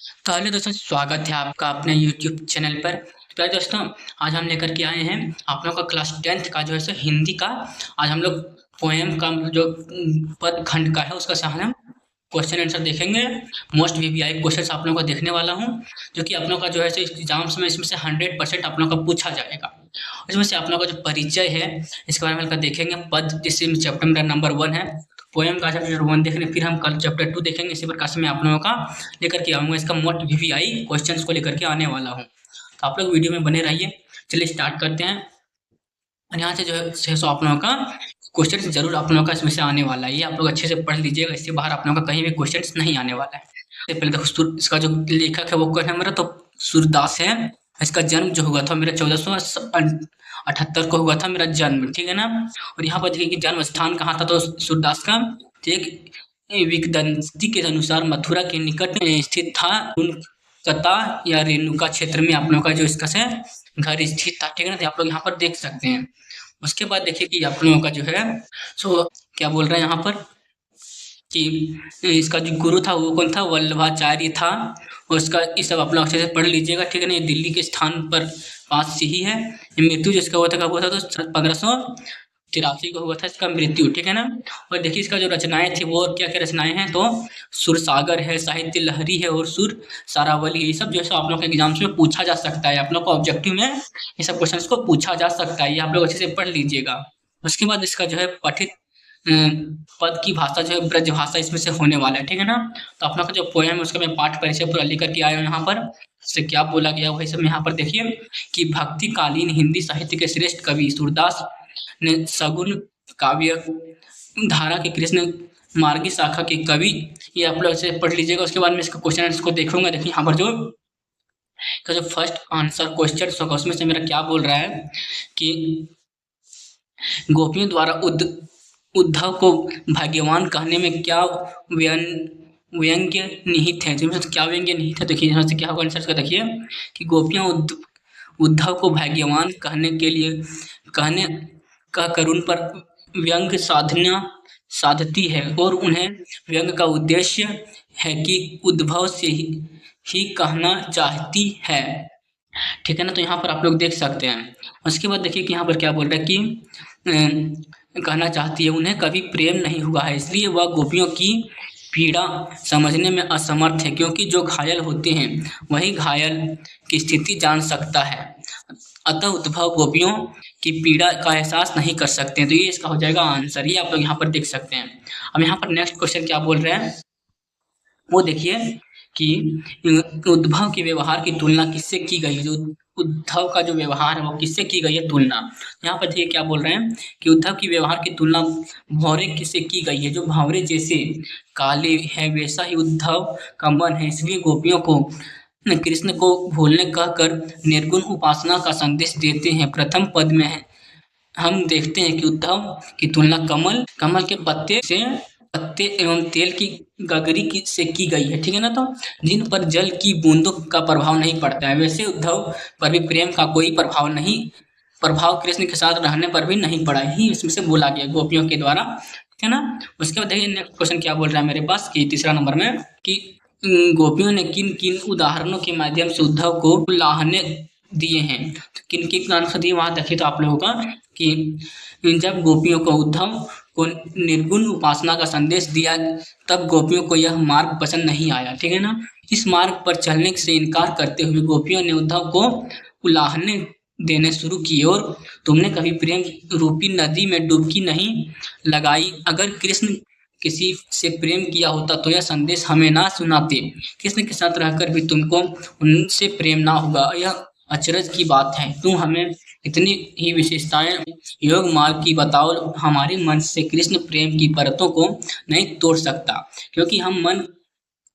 तो हेलो दोस्तों, स्वागत है आपका अपने यूट्यूब चैनल पर। तो प्यारे दोस्तों, आज हम लेकर के आए हैं आप लोगों का क्लास 10th का जो है सो हिंदी का। आज हम लोग पोएम का जो पद खंड का है उसका हम क्वेश्चन आंसर देखेंगे। मोस्ट वीवीआई क्वेश्चंस आप लोगों को देखने वाला हूं, जो कि आप लोगों का जो है सो एग्जाम्स में इसमें से 100% आप लोगों का पूछा जाएगा। इसमें से आप लोगों का जो परिचय है इसके बारे में हल्का देखेंगे। पद जिसमें चैप्टर मेरा नंबर 1 है, पोएम का चैप्टर 1 देखने, फिर हम कल चैप्टर 2 देखेंगे। इसी प्रकार से मैं आप लोगों का लेकर के आऊँगा, इसका मोस्ट वीवीआई क्वेश्चंस को लेकर के आने वाला हूँ। तो आप लोग वीडियो में बने रहिए। चलिए स्टार्ट करते हैं। और यहाँ से जो है 600 आप लोगों का क्वेश्चन जरूर आप लोगों का इसमें से आने वाला है। ये आप लोग अच्छे से पढ़ लीजिएगा, इससे बाहर आप लोगों का कहीं भी क्वेश्चन नहीं आने वाला है। सबसे पहले देखो, इसका जो लेखक है वो कौन है मेरा, तो सूरदास है। इसका जन्म जो हुआ था मेरा 1478 को हुआ था मेरा जन्म, ठीक है ना। और यहाँ पर देखिए कि जन्म स्थान कहाँ था, तो सूरदास का एक विकिदंती के अनुसार मथुरा के निकट स्थित था। कता या रेणुका क्षेत्र में आप लोगों का जो इसका से घर स्थित था, ठीक है ना। तो आप लोग यहाँ पर देख सकते हैं। उसके बाद देखिए कि आप लोगों का जो है सो क्या बोल रहा है यहाँ पर कि इसका जो गुरु था वो कौन था, वल्लभाचार्य था। और इसका ये सब आप लोग अच्छे से पढ़ लीजिएगा, ठीक है ना। ये दिल्ली के स्थान पर पास से ही है। ये मृत्यु जिसका हुआ था कब हुआ था, तो 1583 को हुआ था इसका मृत्यु, ठीक है ना। और देखिए इसका जो रचनाएं थी वो क्या क्या रचनाएं हैं, तो सुरसागर है, साहित्य लहरी है और सुर सारावली है। ये सब जो है सो आप लोग के एग्जाम्स में पूछा जा सकता है। आप लोग को ऑब्जेक्टिव में ये सब क्वेश्चन को पूछा जा सकता है, ये आप लोग अच्छे से पढ़ लीजिएगा। उसके बाद इसका जो है पठित पद की भाषा जो है ब्रज भाषा इसमें से होने वाला है, ठीक है ना। तो अपना का जो पोएम है उसका मैं पाठ परिचय पूरा लेकर के आया हूँ यहाँ पर। इससे क्या बोला गया वही सब यहाँ पर देखिए कि भक्तिकालीन हिंदी साहित्य के श्रेष्ठ कवि सूरदास ने सगुन काव्य धारा के कृष्ण मार्गी शाखा के कवि, ये आप लोग इसे पढ़ लीजिएगा। उसके बाद में इसका क्वेश्चन इसको देखूंगा। देखिए यहाँ पर जो फर्स्ट आंसर क्वेश्चन उसमें से मेरा क्या बोल रहा है कि गोपियों द्वारा उद्धव को भाग्यवान कहने में क्या व्यंग्य निहित है। इसमें से क्या व्यंग्य निहित है, देखिए यहाँ से क्या होगा आंसर का। देखिए कि गोपियाँ उद्धव को भाग्यवान कहने का करुण पर व्यंग्य साधती है और उन्हें व्यंग्य का उद्देश्य है कि उद्भव से ही कहना चाहती है, ठीक है ना। तो यहाँ पर आप लोग देख सकते हैं। उसके बाद देखिए कि यहाँ पर क्या बोल रहा है कि कहना चाहती है उन्हें कभी प्रेम नहीं हुआ है, इसलिए वह गोपियों की पीड़ा समझने में असमर्थ है, क्योंकि जो घायल होते हैं वही घायल की स्थिति जान सकता है। अतः उद्धव गोपियों की पीड़ा का एहसास नहीं कर सकते हैं। तो ये इसका हो जाएगा आंसर, ये आप लोग यहाँ पर देख सकते हैं। अब यहाँ पर नेक्स्ट क्वेश्चन क्या बोल रहे हैं वो देखिए कि उद्धव के व्यवहार की तुलना किससे की गई है। जो उद्धव का जो व्यवहार है वो किससे की गई है तुलना। यहाँ पर देखिए क्या बोल रहे हैं कि उद्धव की व्यवहार की तुलना भौरे किससे की गई है। जो भंवरे जैसे काले है वैसा ही उद्धव का मन है, इसलिए गोपियों को कृष्ण को भूलने कहकर निर्गुण उपासना का संदेश देते हैं। प्रथम पद में हम देखते हैं कि उद्धव की तुलना कमल के पत्ते एवं तेल की गगरी से की गई है, ठीक है ना। तो जिन पर जल की बूंदों का प्रभाव नहीं पड़ता है, वैसे उद्धव पर भी प्रेम का कोई प्रभाव कृष्ण के साथ रहने पर भी नहीं पड़ा ही, इसमें से बोला गया गोपियों के द्वारा, ठीक है ना। उसके बाद देखिए नेक्स्ट क्वेश्चन क्या बोल रहा है मेरे पास कि तीसरा नंबर में कि गोपियों ने किन किन उदाहरणों के माध्यम से उद्धव को लाहने दिए हैं। तो किन किन आंसर दिए वहां देखिए तो आप लोगों का कि जब गोपियों को उद्धव को निर्गुण उपासना का संदेश दिया तब गोपियों को यह मार्ग पसंद नहीं आया, ठीक है ना। इस मार्ग पर चलने से इनकार करते हुए गोपियों ने उद्धव को उलाहने देने शुरू किए और तुमने कभी प्रेम रूपी नदी में डुबकी नहीं लगाई। अगर कृष्ण किसी से प्रेम किया होता तो यह संदेश हमें ना सुनाते। कृष्ण के साथ रहकर भी तुमको उनसे प्रेम ना होगा, यह अचरज की बात है। तुम हमें इतनी ही विशेषताएं योग मार्ग की बताओ। हमारे मन से कृष्ण प्रेम की परतों को नहीं तोड़ सकता, क्योंकि हम मन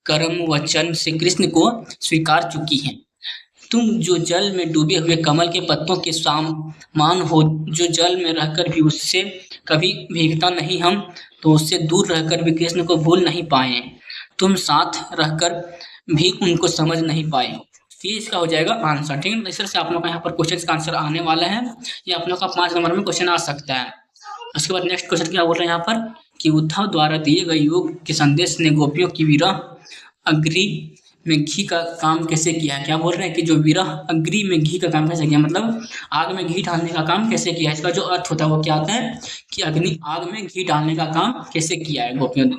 कर्म वचन से कृष्ण को स्वीकार चुकी हैं। तुम जो जल में डूबे हुए कमल के पत्तों के समान हो, जो जल में रहकर भी उससे कभी भीगता नहीं, हम तो उससे दूर रहकर भी कृष्ण को भूल नहीं पाए। तुम साथ रहकर भी उनको समझ नहीं पाए। ये इसका हो जाएगा आंसर, ठीक है। इस तरह से आप लोग का यहाँ पर क्वेश्चन का आंसर आने वाला है। ये आप लोग का 5 नंबर में क्वेश्चन आ सकता है। उसके बाद नेक्स्ट क्वेश्चन क्या बोल रहे हैं यहाँ पर कि उद्धव द्वारा दिए गए योग के संदेश ने गोपियों की विरह अग्नि में घी का काम कैसे किया है। क्या बोल रहे हैं कि जो विरह अग्नि में घी का काम कैसे किया, मतलब आग में घी डालने का काम कैसे किया है। इसका जो अर्थ होता है वो क्या आता है कि अग्नि आग में घी डालने का काम कैसे किया है गोपियों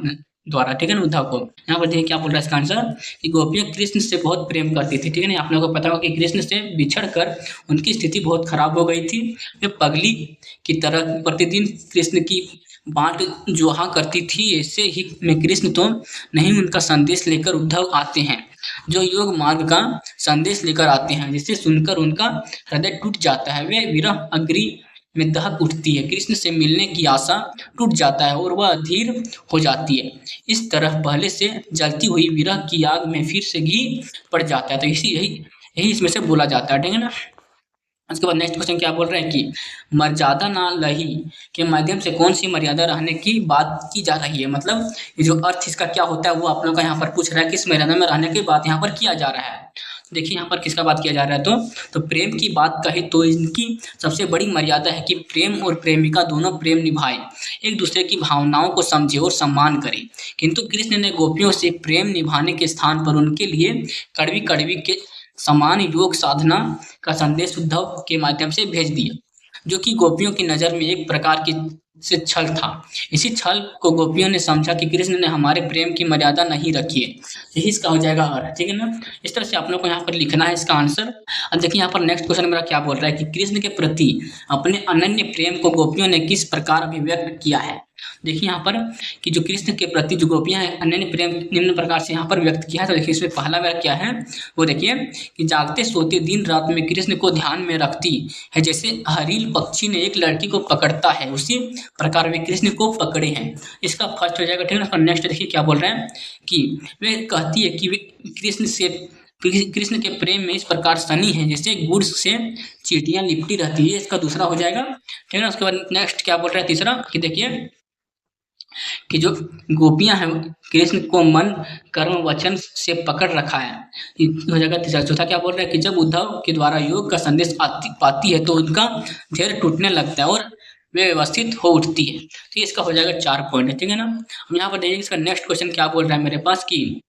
द्वारा, ठीक है ना, उद्धव को। यहाँ पर देखिए क्या बोल रहा है इसका आंसर कि गोपियाँ कृष्ण से बहुत प्रेम करती थी, ठीक है ना। आप लोगों को पता होगा कि कृष्ण से बिछड़ कर उनकी स्थिति बहुत खराब हो गई थी। वे पगली की तरह प्रतिदिन कृष्ण की बाट जोहा करती थी। ऐसे ही में कृष्ण तो नहीं, उनका संदेश लेकर उद्धव आते हैं, जो योग मार्ग का संदेश लेकर आते हैं, जिसे सुनकर उनका हृदय टूट जाता है। वे विरह अग्नि में दहक उठती है, कृष्ण से मिलने की आशा टूट जाता है और वह अधीर हो जाती है। इस तरह पहले से जलती हुई विरह की आग में फिर से घी पड़ जाता है। तो इसी यही यही इसमें से बोला जाता है, ठीक है ना। उसके बाद नेक्स्ट क्वेश्चन क्या बोल रहे हैं कि मर्यादा ना लही के माध्यम से कौन सी मर्यादा रहने की बात की जा रही है। मतलब ये जो अर्थ इसका क्या होता है वो आप लोगों का यहाँ पर पूछ रहा है, किस मर्यादा में रहने की बात यहाँ पर किया जा रहा है। देखिए यहाँ पर किसका बात किया जा रहा है, तो प्रेम की बात कहे तो इनकी सबसे बड़ी मर्यादा है कि प्रेम और प्रेमिका दोनों प्रेम निभाए, एक दूसरे की भावनाओं को समझे और सम्मान करे। किंतु कृष्ण ने गोपियों से प्रेम निभाने के स्थान पर उनके लिए कड़वी कड़वी के समान योग साधना का संदेश उद्धव के माध्यम से भेज दिया, जो कि गोपियों की नज़र में एक प्रकार की से छल था। इसी छल को गोपियों ने समझा कि कृष्ण ने हमारे प्रेम की मर्यादा नहीं रखी है। यही इसका हो जाएगा और, ठीक है ना। इस तरह से आप लोग को यहाँ पर लिखना है इसका आंसर। अब देखिए यहाँ पर नेक्स्ट क्वेश्चन मेरा क्या बोल रहा है कि कृष्ण के प्रति अपने अनन्य प्रेम को गोपियों ने किस प्रकार अभिव्यक्त किया है। देखिए यहाँ पर कि जो कृष्ण के प्रति जो गोपियाँ हैं अनन्य प्रेम निम्न प्रकार से यहाँ पर व्यक्त किया है। तो देखिए इसमें पहला मेरा क्या है वो देखिए कि जागते सोते दिन रात में कृष्ण को ध्यान में रखती है, जैसे हरील पक्षी ने एक लड़की को पकड़ता है, उसी प्रकार वे कृष्ण को पकड़े हैं। इसका फर्स्ट हो जाएगा, ठीक है ना। नेक्स्ट देखिए क्या बोल रहे हैं कि वे कहती है कि वे कृष्ण के प्रेम में इस प्रकार सनी है जैसे गुड़ से चींटियां लिपटी रहती है। इसका दूसरा हो जाएगा, ठीक है ना। उसके बाद नेक्स्ट क्या बोल रहा है तीसरा कि देखिए कि जो गोपियां हैं कृष्ण को मन कर्म वचन से पकड़ रखा है। ये हो जाएगा तीसरा। चौथा क्या बोल रहा है कि जब उद्धव के द्वारा योग का संदेश पाती है तो उनका धैर्य टूटने लगता है और वे व्यवस्थित हो उठती है। तो इसका हो जाएगा 4 पॉइंट, ठीक है ना। हम यहाँ पर देखिए इसका नेक्स्ट क्वेश्चन क्या बोल रहा है मेरे पास कि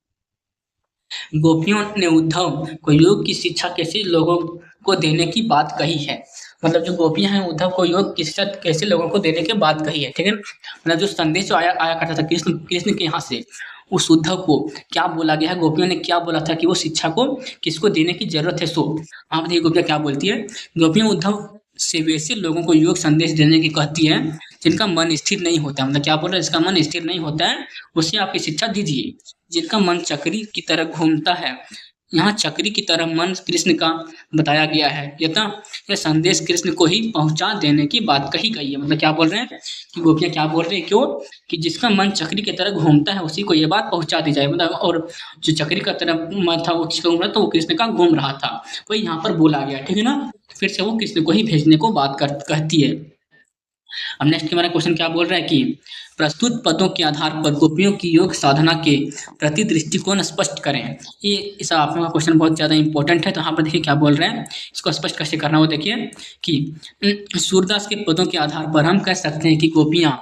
गोपियों ने उद्धव को योग की शिक्षा कैसे लोगों को देने की बात कही है। मतलब जो गोपियां हैं उद्धव को योग की शिक्षा कैसे लोगों को देने की बात कही है, ठीक है। मतलब जो संदेश जो आया आया करता था कृष्ण के यहाँ से, उस उद्धव को क्या बोला गया है, गोपियों ने क्या बोला था कि वो शिक्षा को किसको देने की जरूरत है। सो आप देखिए गोपियां क्या बोलती है, गोपियां उद्धव से वैसे लोगों को योग संदेश देने की कहती है जिनका मन स्थिर नहीं होता। मतलब क्या बोल रहा है, जिसका मन स्थिर नहीं होता है उसे आप ये शिक्षा दीजिए। जिनका मन चक्री की तरह घूमता है, यहाँ चक्री की तरह मन कृष्ण का बताया गया है। यह संदेश कृष्ण को ही पहुंचा देने की बात कही गई है। मतलब क्या बोल रहे हैं कि गोपियां क्या बोल रहे हैं, क्यों कि जिसका मन चक्री की तरह घूमता है उसी को ये बात पहुंचा दी जाए। मतलब और जो चक्री का तरह मन था वो किसका घूम रहा था, वो कृष्ण का घूम रहा था, वही यहाँ पर बोला गया, ठीक है ना। फिर से वो कृष्ण को ही भेजने को बात कहती है। अब नेक्स्ट हमारा क्वेश्चन क्या बोल रहा है कि प्रस्तुत पदों के आधार पर गोपियों की योग साधना के प्रति दृष्टिकोण स्पष्ट करें। ये इस आप लोगों का क्वेश्चन बहुत ज़्यादा इंपॉर्टेंट है। तो यहाँ पर देखिए क्या बोल रहे हैं, इसको स्पष्ट कैसे करना हो देखिए कि सूरदास के पदों के आधार पर हम कह सकते हैं कि गोपियाँ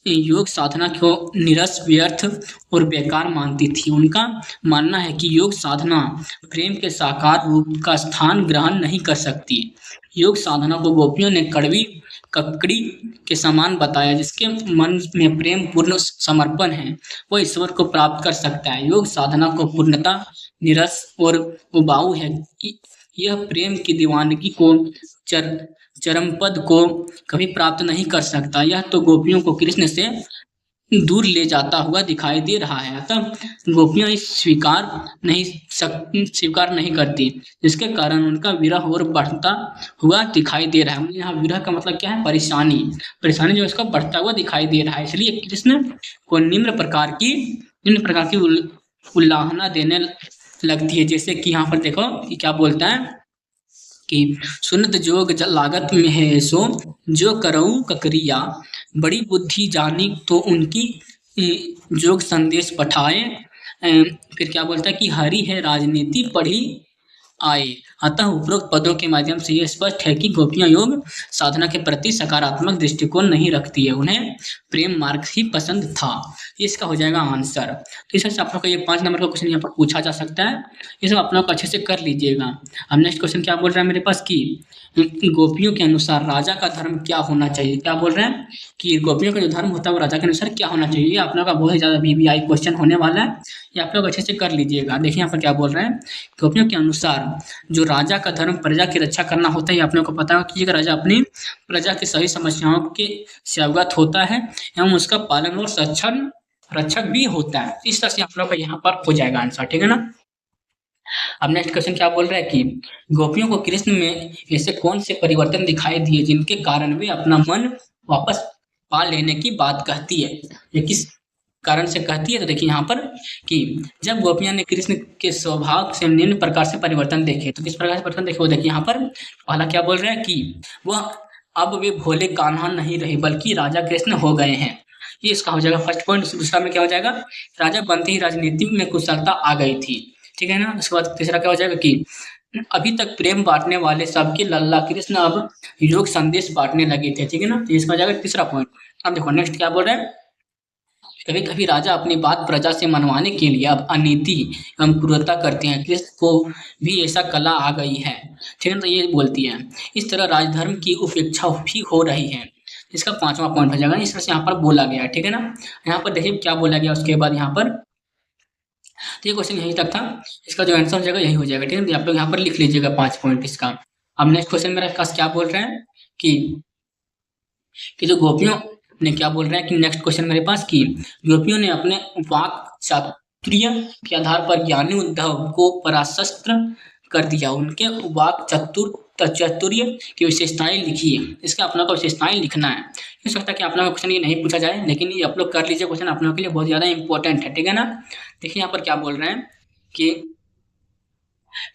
योग साधना को निरस व्यर्थ और बेकार मानती थी। उनका मानना है कि योग साधना प्रेम के साकार रूप का स्थान ग्रहण नहीं कर सकती। योग साधना को गोपियों ने कड़वी ककड़ी के समान बताया, जिसके मन में प्रेम पूर्ण समर्पण है वो ईश्वर को प्राप्त कर सकता है। योग साधना को पूर्णता निरस और उबाऊ है कि यह प्रेम की दीवानगी को चरमपद को कभी प्राप्त नहीं कर सकता। यह तो गोपियों को कृष्ण से दूर ले जाता हुआ दिखाई दे रहा है। अतः गोपियां इस स्वीकार नहीं करती, जिसके कारण उनका विरह और बढ़ता हुआ दिखाई दे रहा है। यहाँ विरह का मतलब क्या है, परेशानी जो इसका बढ़ता हुआ दिखाई दे रहा है। इसलिए कृष्ण को निम्न प्रकार की उल्लाहना देने लगती है। जैसे कि यहाँ पर देखो कि क्या बोलता है कि सुनत जोग लागत में है सो जो करऊ ककरिया, बड़ी बुद्धि जानी तो उनकी जोग संदेश पठाए। फिर क्या बोलता है कि हरि है राजनीति पढ़ी आए। अतः उपरोक्त पदों के माध्यम से यह स्पष्ट है कि गोपियां योग साधना के प्रति सकारात्मक दृष्टिकोण नहीं रखती है, उन्हें प्रेम मार्ग ही पसंद था। ये इसका हो जाएगा आंसर। तो इस तरह से आप लोग का ये 5 नंबर का क्वेश्चन यहाँ पर पूछा जा सकता है। ये सब आप लोग अच्छे से कर लीजिएगा। अब नेक्स्ट क्वेश्चन क्या बोल रहा है मेरे पास कि गोपियों के अनुसार राजा का धर्म क्या होना चाहिए। क्या बोल रहे हैं कि गोपियों का जो धर्म होता है वो राजा के अनुसार क्या होना चाहिए। ये आप लोग का बहुत ही ज़्यादा VVI क्वेश्चन होने वाला है। ये आप लोग अच्छे से कर लीजिएगा। देखिए यहाँ पर क्या बोल रहे हैं, गोपियों के अनुसार जो राजा का धर्म प्रजा की रक्षा करना होता है। ये आप लोग को पता है कि राजा अपनी प्रजा की सभी समस्याओं के से अवगत होता है एवं उसका पालन और सक्षम रक्षक भी होता है। इस तरह से आप लोग का यहाँ पर हो जाएगा आंसर, ठीक है ना। अब नेक्स्ट क्वेश्चन क्या बोल रहा है कि गोपियों को कृष्ण में ऐसे कौन से परिवर्तन दिखाई दिए जिनके कारण वे अपना मन वापस पा लेने की बात कहती है। ये किस कारण से कहती है, तो देखिए यहाँ पर कि जब गोपियां ने कृष्ण के स्वभाव से निम्न प्रकार से परिवर्तन देखे, तो किस प्रकार से परिवर्तन देखे वो देखिए यहाँ पर। पहला क्या बोल रहे हैं कि वह अब वे भोले कान्हा नहीं रहे बल्कि राजा कृष्ण हो गए हैं। ये इसका हो जाएगा फर्स्ट पॉइंट। दूसरा में क्या हो जाएगा, राजा बनते ही राजनीति में कुशलता आ गई थी, ठीक है ना। उसके बाद तीसरा क्या हो जाएगा कि अभी तक प्रेम बांटने वाले सबके लल्ला कृष्ण अब योग संदेश बांटने लगे थे, ठीक है ना। तो इसका हो जाएगा तीसरा पॉइंट। अब देखो नेक्स्ट क्या बोल रहे हैं, कभी कभी राजा अपनी बात प्रजा से मनवाने के लिए अब अनीति एवं क्रूरता करते हैं। कृष्ण को भी ऐसा कला आ गई है, ठीक है ना। तो ये बोलती है इस तरह राजधर्म की उपेक्षा भी हो रही है। इसका 5वां पॉइंट हो जाएगा। इस तरह से यहाँ पर बोला गया है, ठीक है ना। यहाँ पर देखिए क्या बोला गया उसके बाद यहाँ पर। तो ये क्वेश्चन यहीं तक था, इसका जो आंसर हो जाएगा यही हो जाएगा, ठीक है। तो आप लोग यहाँ पर लिख लीजिएगा 5 पॉइंट इसका। अब नेक्स्ट क्वेश्चन मेरा पास क्या बोल रहे हैं कि जो गोपियों ने क्या बोल रहे हैं कि नेक्स्ट क्वेश्चन मेरे पास कि गोपियों ने अपने वाक चातुर्य के आधार पर ज्ञानी उद्धव को पराशस्त्र कर दिया। उनके वाक चातुर्य की विशेषताएं लिखी है। इसका आप लोग को विशेषताएं लिखना है। हो सकता है कि आप लोगों का क्वेश्चन ये नहीं पूछा जाए, लेकिन ये आप लोग कर लीजिए। क्वेश्चन आप लोगों के लिए बहुत ज़्यादा इंपॉर्टेंट है, ठीक है ना। देखिए यहाँ पर क्या बोल रहे हैं कि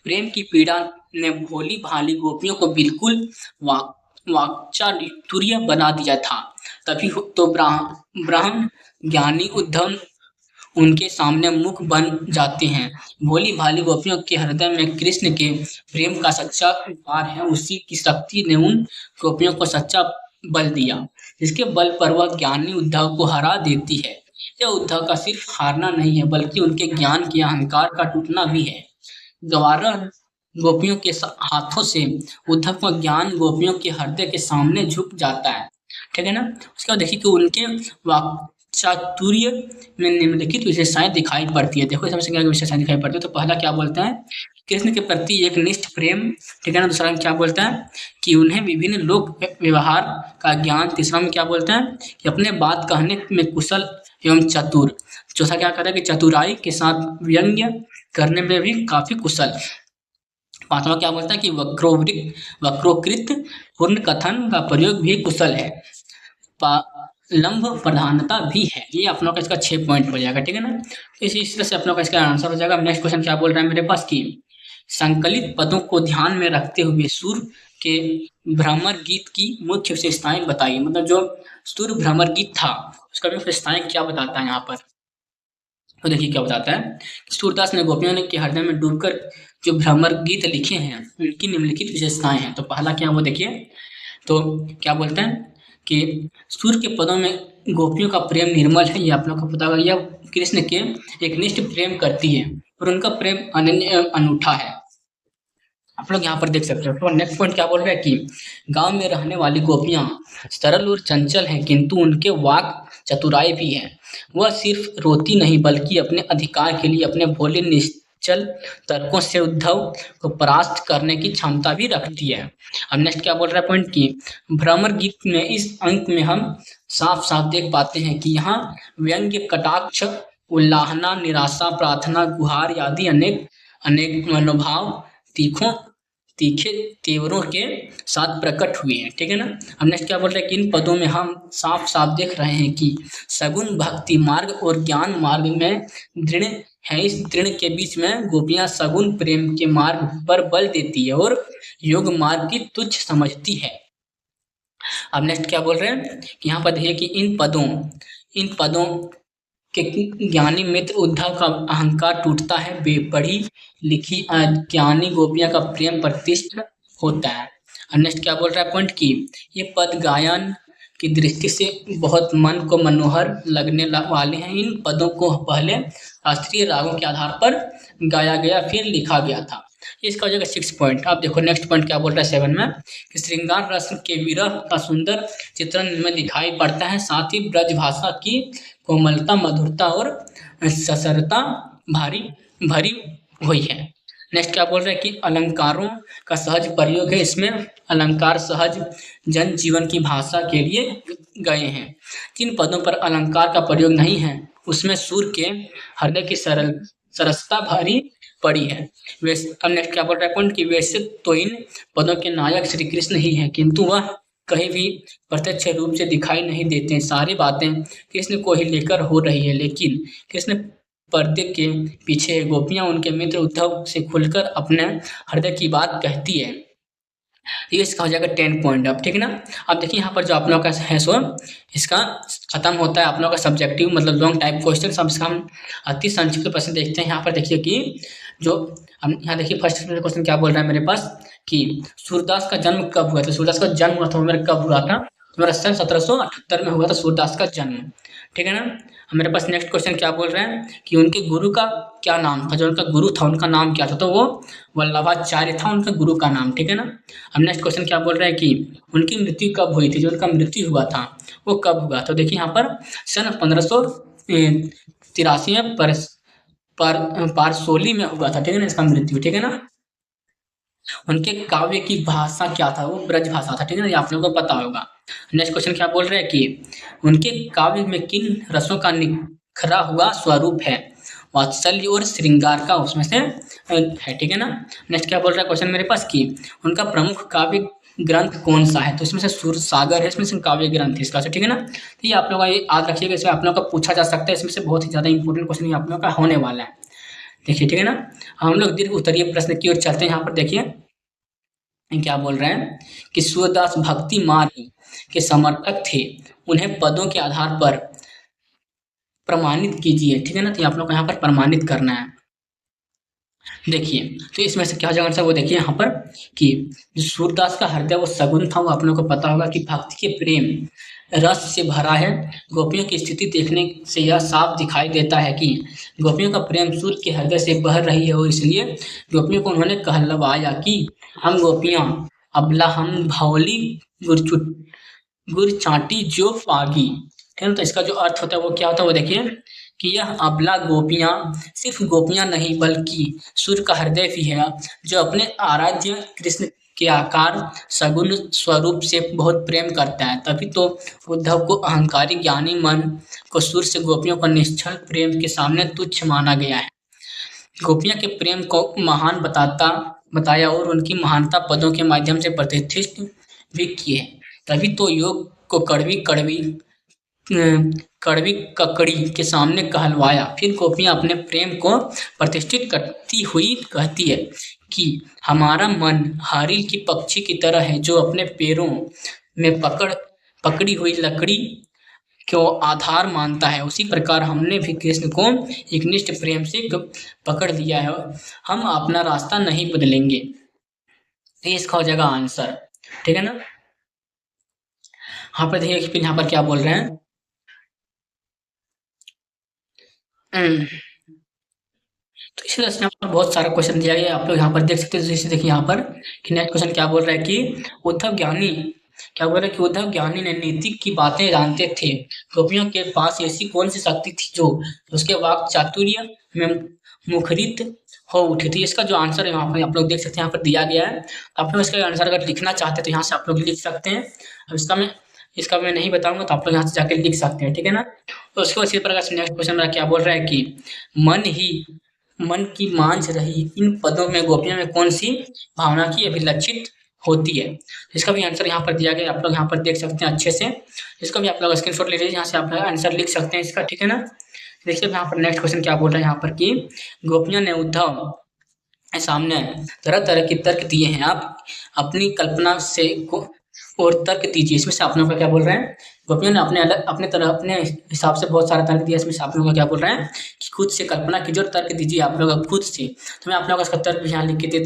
प्रेम की पीड़ा ने भोली भाली गोपियों को बिल्कुल वाक्चातुर्य बना दिया था। तभी तो ब्राह्मण ज्ञानी उद्धव उनके सामने मुख बन जाते हैं। भोली भाली गोपियों के हृदय में कृष्ण के प्रेम का सच्चा उपहार है। उसी की शक्ति ने उन गोपियों को सच्चा बल दिया, जिसके बल पर वह ज्ञानी उद्धव को हरा देती है। यह उद्धव का सिर्फ हारना नहीं है बल्कि उनके ज्ञान के अहंकार का टूटना भी है। गवारा गोपियों के हाथों से उद्धव का ज्ञान गोपियों के हृदय के सामने झुक जाता है, ठीक है ना। उसके बाद देखिए कि उनके वाक्चातुर्य में निम्नलिखित विशेषताएं दिखाई पड़ती है। देखो इसमें क्या विशेषताएं दिखाई पड़ती है। तो पहला क्या बोलता है, कृष्ण के प्रति एक निष्ठ प्रेम, ठीक है ना। दूसरा में क्या बोलता है कि उन्हें विभिन्न लोक व्यवहार का ज्ञान। तीसरा में क्या बोलता है कि अपने बात कहने में कुशल एवं चतुर। चौथा क्या कहता है कि चतुराई के साथ व्यंग्य करने में भी काफी कुशल। पांचवा क्या बोलता है कि वक्रोकृत पूर्ण कथन का प्रयोग भी कुशल है। लंब प्रधानता भी है। ये आप लोग का इसका 6 पॉइंट हो जाएगा, ठीक है ना। इसी तरह से आप लोग का इसका आंसर हो जाएगा। नेक्स्ट क्वेश्चन क्या बोल रहा है मेरे पास कि संकलित पदों को ध्यान में रखते हुए सुर के भ्रमर गीत की मुख्य विशेषताएं बताइए। मतलब जो सुर भ्रमर गीत था उसका भी विशेषताएं क्या बताता है यहाँ पर। तो देखिए क्या बताता है, सूरदास ने गोपियों ने के हृदय में डूबकर जो भ्रमर गीत लिखे हैं उनकी निम्नलिखित विशेषताएं हैं। तो पहला क्या वो देखिए, तो क्या बोलते हैं कि सुर के पदों में गोपियों का प्रेम निर्मल है। ये आप लोग को पता होगा। यह कृष्ण के एक निष्ठ प्रेम करती है और उनका प्रेम अनन्य अनूठा है। आप लोग यहाँ पर देख सकते हो। तो नेक्स्ट पॉइंट क्या बोल रहा है कि गांव में रहने वाली गोपियां सरल और चंचल हैं किंतु उनके वाक चतुराई भी है। वह सिर्फ रोती नहीं बल्कि अपने अधिकार के लिए अपने भोले निश्चल तर्कों से उद्धव को परास्त करने की क्षमता भी रखती है। अब नेक्स्ट क्या बोल रहा है पॉइंट की भ्रमर गीत में इस अंक में हम साफ साफ देख पाते हैं कि यहाँ व्यंग्य, कटाक्ष, उल्लाहना, निराशा, प्रार्थना, गुहार आदि अनेक अनेक मनोभाव तीखे तेवरों के साथ प्रकट हुए हैं, ठीक है ना। अब नेक्स्ट क्या बोल रहे हैं कि इन पदों में हम साफ साफ देख रहे हैं कि सगुण भक्ति मार्ग और ज्ञान मार्ग में दृढ़ है। इस दृढ़ के बीच में गोपियां सगुण प्रेम के मार्ग पर बल देती है और योग मार्ग की तुच्छ समझती है। अब नेक्स्ट क्या बोल रहे हैं कि यहाँ पर देखिए कि इन पदों के ज्ञानी मित्र उद्धव का अहंकार टूटता है। पढ़ी लिखी ज्ञानी गोपियां का प्रेम प्रतिष्ठ होता है। और नेक्स्ट क्या बोल रहा है पॉइंट की ये पद गायन की दृष्टि से बहुत मन को मनोहर लगने वाले हैं। इन पदों को पहले शास्त्रीय रागों के आधार पर गाया गया फिर लिखा गया था। इसका हो जाएगा 6 पॉइंट। आप देखो नेक्स्ट पॉइंट क्या बोल रहा है 7 में कि श्रृंगार रस के विरह का सुंदर चित्रण में दिखाई पड़ता है, साथ ही ब्रज भाषा की कोमलता, मधुरता और ससरता भारी भरी हुई है। नेक्स्ट क्या बोल रहे हैं कि अलंकारों का सहज प्रयोग है। इसमें अलंकार सहज जन जीवन की भाषा के लिए गए हैं। जिन पदों पर अलंकार का प्रयोग नहीं है उसमें सुर के हृदय की सरसता भारी पड़ी है। वैसे अब नेक्स्ट क्या बोल रहा है पॉइंट कि वैसे तो इन पदों के नायक श्री कृष्ण ही है, किंतु वह कहीं भी प्रत्यक्ष रूप से दिखाई नहीं देते। सारी बातें कृष्ण को ही लेकर हो रही है, लेकिन कृष्ण पर्दे के पीछे गोपियां उनके मित्र उद्धव से खुलकर अपने हृदय की बात कहती है। ये इसका हो जाएगा 10 पॉइंट। अब ठीक है ना। अब देखिए यहाँ पर जो आप लोगों का है सो इसका खत्म होता है आप लोगों का सब्जेक्टिव मतलब लॉन्ग टाइप क्वेश्चन। अब इसका हम अति संक्षिप्त प्रश्न देखते हैं। यहाँ पर देखिए कि जो हम यहाँ देखिए फर्स्ट क्वेश्चन क्या बोल रहा है मेरे पास कि सूरदास का जन्म कब हुआ था। सूरदास का जन्म हुआ था मेरे कब हुआ था, मेरा सन 1778 में हुआ था सूरदास का जन्म। ठीक है ना। मेरे पास नेक्स्ट क्वेश्चन क्या बोल रहे हैं कि उनके गुरु का क्या नाम था, जो उनका गुरु था उनका नाम क्या था, तो वो वल्लभाचार्य था उनका गुरु का नाम। ठीक है ना। अब नेक्स्ट क्वेश्चन क्या बोल रहे हैं कि उनकी मृत्यु कब हुई थी, जो उनका मृत्यु हुआ था वो कब हुआ। तो देखिए यहाँ पर सन 1583 में पारसोली में हुआ था। ठीक है ना इसका मृत्यु। ठीक है ना। उनके काव्य की भाषा क्या था, वो ब्रज भाषा था। ठीक है ना, ये आप लोगों को पता होगा। नेक्स्ट क्वेश्चन क्या बोल रहे हैं कि उनके काव्य में किन रसों का निखरा हुआ स्वरूप है। वात्सल्य और श्रृंगार का उसमें से है। ठीक है ना। नेक्स्ट क्या बोल रहा है क्वेश्चन मेरे पास कि उनका प्रमुख काव्य ग्रंथ कौन सा है, तो इसमें से सूर सागर है, इसमें से काव्य ग्रंथ है इसका। ठीक है ना। तो ये आप लोग ये याद रखिएगा, इसमें आप लोगों का पूछा जा सकता है। इसमें से बहुत ही ज़्यादा इंपॉर्टेंट क्वेश्चन आप लोगों का होने वाला है। देखिए ठीक है ना। हम लोग दीर्घ उत्तरीय प्रश्न की ओर चलते हैं। यहाँ पर देखिए क्या बोल रहे हैं कि सूरदास भक्ति मार्ग के समर्थक थे, उन्हें पदों के आधार पर प्रमाणित कीजिए। ठीक है ना। तो आप लोग को यहाँ पर प्रमाणित करना है। देखिए तो इसमें से क्या जगह वो देखिए यहाँ पर कि जो सूरदास का हृदय वो सगुन था, वो आप लोगों को पता होगा कि भक्ति के प्रेम रस से भरा है। गोपियों की स्थिति देखने से यह साफ दिखाई देता है कि गोपियों का प्रेम सूर्य के हृदय से बह रही है और इसलिए गोपियों को उन्होंने कहलवाया कि हम गोपियाँ अबला हम भावली गुर चाटी जो पागी। है ना। तो इसका जो अर्थ होता है वो क्या होता है वो देखिए कि यह अबला गोपियाँ सिर्फ गोपियाँ नहीं बल्कि सूर्य का हृदय भी है, जो अपने आराध्य कृष्ण के आकार सगुण स्वरूप से बहुत प्रेम करता है। तभी तो उद्धव को अहंकारी ज्ञानी मन को सूर्य से गोपियों का निश्चल प्रेम के सामने तुच्छ माना गया है। गोपियाँ के प्रेम को महान बताया और उनकी महानता पदों के माध्यम से प्रतिष्ठित भी किए। तभी तो योग को कड़वी ककड़ी के सामने कहलवाया। फिर गोपियाँ अपने प्रेम को प्रतिष्ठित करती हुई कहती है कि हमारा मन हारिल की पक्षी की तरह है, जो अपने पैरों में पकड़ी हुई लकड़ी को आधार मानता है। उसी प्रकार हमने भी कृष्ण को एक निष्ठ प्रेम से पकड़ लिया है, हम अपना रास्ता नहीं बदलेंगे। तो इसका हो जाएगा आंसर। ठीक है ना। यहाँ पर देखिए फिर यहाँ पर क्या बोल रहे हैं तो इसी तरह से यहाँ पर बहुत सारा क्वेश्चन दिया गया है, आप लोग यहाँ पर देख सकते हैं। जैसे देखिए यहाँ पर कि नेक्स्ट क्वेश्चन क्या बोल रहा है कि उद्धव ज्ञानी क्या बोल रहा है कि उद्धव ज्ञानी ने नीति की बातें जानते थे। गोपियों के पास ऐसी कौन सी शक्ति थी जो उसके वाक चातुर्य में मुखरित हो उठी थी। इसका जो आंसर है यहाँ पर आप लोग देख सकते हैं, यहाँ पर दिया गया है। आप लोग इसका आंसर अगर लिखना चाहते हैं तो यहाँ से आप लोग लिख सकते हैं। अब इसका मैं नहीं बताऊंगा, तो आप लोग यहाँ से जाकर लिख सकते हैं। ठीक है ना। तो उसके बाद इसी प्रकार से नेक्स्ट क्वेश्चन मेरा क्या बोल रहा है कि मन की मांझ रही इन पदों में गोपियों में कौन सी भावना की अभिलक्षित होती है। इसका भी आंसर यहाँ पर दिया गया, आप लोग यहाँ पर देख सकते हैं अच्छे से। इसका भी आप लोग स्क्रीनशॉट ले लीजिए, यहाँ से आप लोग आंसर लिख सकते हैं इसका। ठीक है ना। देखिए यहाँ पर नेक्स्ट क्वेश्चन क्या बोल रहा है यहाँ पर कि गोपियों ने उद्धव सामने तरह तरह के तर्क दिए हैं, आप अपनी कल्पना से और तर्क दीजिए। इसमें से आप लोगों का क्या बोल रहे हैं, गोपियों ने अपने हिसाब से बहुत सारा तर्क दिया। इसमें से आप लोगों का क्या बोल रहे हैं कि खुद से कल्पना कीजिए और तर्क दीजिए आप लोग खुद से। तो मैं आप लोगों को इसका तर्क यहाँ लिख के दे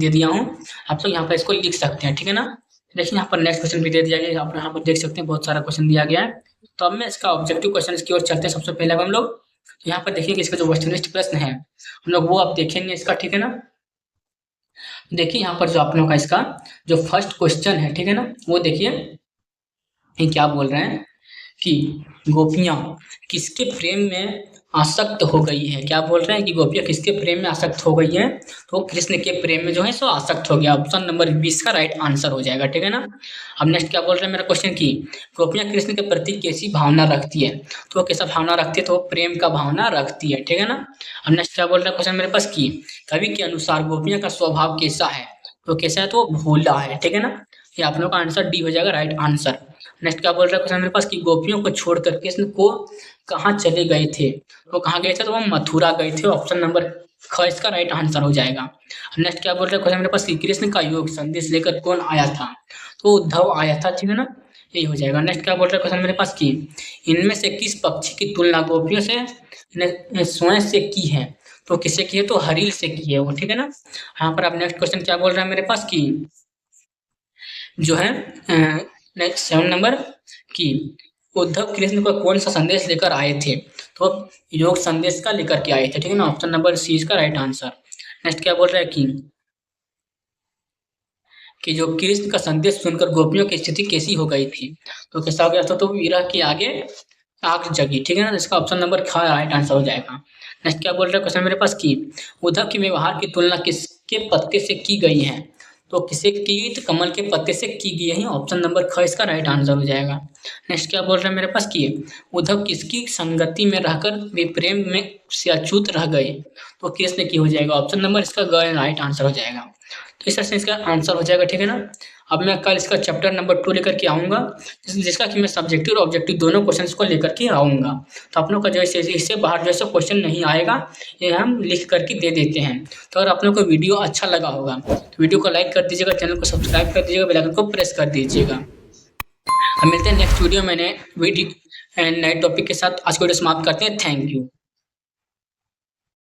दिया हूँ, आप लोग यहाँ पर इसको लिख सकते हैं। ठीक है ना। देखिए यहाँ पर नेक्स्ट क्वेश्चन भी दे दिया गया है, आप यहाँ पर देख सकते हैं बहुत सारा क्वेश्चन दिया गया है। तो अब मैं इसका ऑब्जेक्टिव क्वेश्चन की ओर चलते हैं। सबसे पहले अब हम लोग तो यहाँ पर देखिए कि इसका जो वेस्टर्निस्ट प्रश्न है हम लोग वो अब देखेंगे इसका, ठीक है ना। देखिए यहाँ पर जो आप लोगों का इसका जो फर्स्ट क्वेश्चन है, ठीक है ना, वो देखिए ये क्या बोल रहे हैं कि गोपियां किसके प्रेम में आसक्त हो गई है। क्या बोल रहे हैं कि गोपियां किसके प्रेम में आसक्त हो गई है, तो कृष्ण के प्रेम में जो है सो आसक्त हो गया। ऑप्शन नंबर 20 का राइट आंसर हो जाएगा, ठीक है ना। अब नेक्स्ट क्या बोल रहे हैं मेरा क्वेश्चन की गोपियां कृष्ण के प्रति कैसी भावना रखती है, तो वो कैसा भावना रखती है, तो वो प्रेम का भावना रखती है, ठीक है ना। अब नेक्स्ट क्या बोल रहे हैं क्वेश्चन मेरे पास की कवि के अनुसार गोपियां का स्वभाव कैसा है, तो कैसा है, तो वो भोला है, ठीक है ना। ये आप लोग का आंसर डी हो जाएगा राइट आंसर। नेक्स्ट क्या बोल रहा है क्वेश्चन मेरे पास कि गोपियों को छोड़कर कृष्ण को कहाँ चले गए थे, तो कहाँ गए थे, तो वो मथुरा गए थे। ऑप्शन नंबर ख इसका राइट आंसर हो जाएगा। नेक्स्ट क्या बोल रहा है क्वेश्चन मेरे पास कि कृष्ण का योग संदेश लेकर कौन आया था, तो उद्धव आया था, ठीक है ना, यही हो जाएगा। नेक्स्ट क्या बोल रहा है क्वेश्चन मेरे पास कि इनमें से किस पक्षी की तुलना गोपियों से स्वयं से की है, तो किससे की है, तो हरिल से की है वो, ठीक है ना। यहाँ पर आप नेक्स्ट क्वेश्चन क्या बोल रहा है मेरे पास कि जो है नेक्स्ट 7 नंबर कि उद्धव कृष्ण को कौन सा संदेश लेकर आए थे, तो योग संदेश का लेकर के आए थे, ठीक है ना। ऑप्शन नंबर सी इसका राइट आंसर। नेक्स्ट क्या बोल रहा है कि जो कृष्ण का संदेश सुनकर गोपियों की स्थिति कैसी हो गई थी, तो कैसा हो गया था, तो विरह के आगे आग जगी, ठीक है ना। इसका ऑप्शन नंबर ख राइट आंसर हो जाएगा। नेक्स्ट क्या बोल रहा है क्वेश्चन मेरे पास कि उद्धव के व्यवहार की तुलना किसके पत्ते से की गई है, तो किसे की गई, तो कमल के पत्ते से की गई है। ऑप्शन नंबर ख इसका राइट आंसर हो जाएगा। नेक्स्ट क्या बोल रहा है मेरे पास कि उद्धव किसकी संगति में रहकर वे प्रेम में से अछूत रह गए, तो कृष्ण की हो जाएगा। ऑप्शन नंबर इसका ग राइट आंसर हो जाएगा। तो इस तरह से इसका आंसर हो जाएगा, ठीक है ना। अब मैं कल इसका चैप्टर नंबर 2 लेकर के आऊँगा, जिसका कि मैं सब्जेक्टिव और ऑब्जेक्टिव दोनों क्वेश्चंस को लेकर के आऊँगा। तो आप लोग का जैसे इससे बाहर जैसे क्वेश्चन नहीं आएगा ये हम लिख करके दे देते हैं। तो अगर आप लोग को वीडियो अच्छा लगा होगा तो वीडियो को लाइक कर दीजिएगा, चैनल को सब्सक्राइब कर दीजिएगा, बेल आइकन को प्रेस कर दीजिएगा। हम मिलते हैं नेक्स्ट वीडियो में नए टॉपिक के साथ। आज की वीडियो समाप्त करते हैं। Thank you.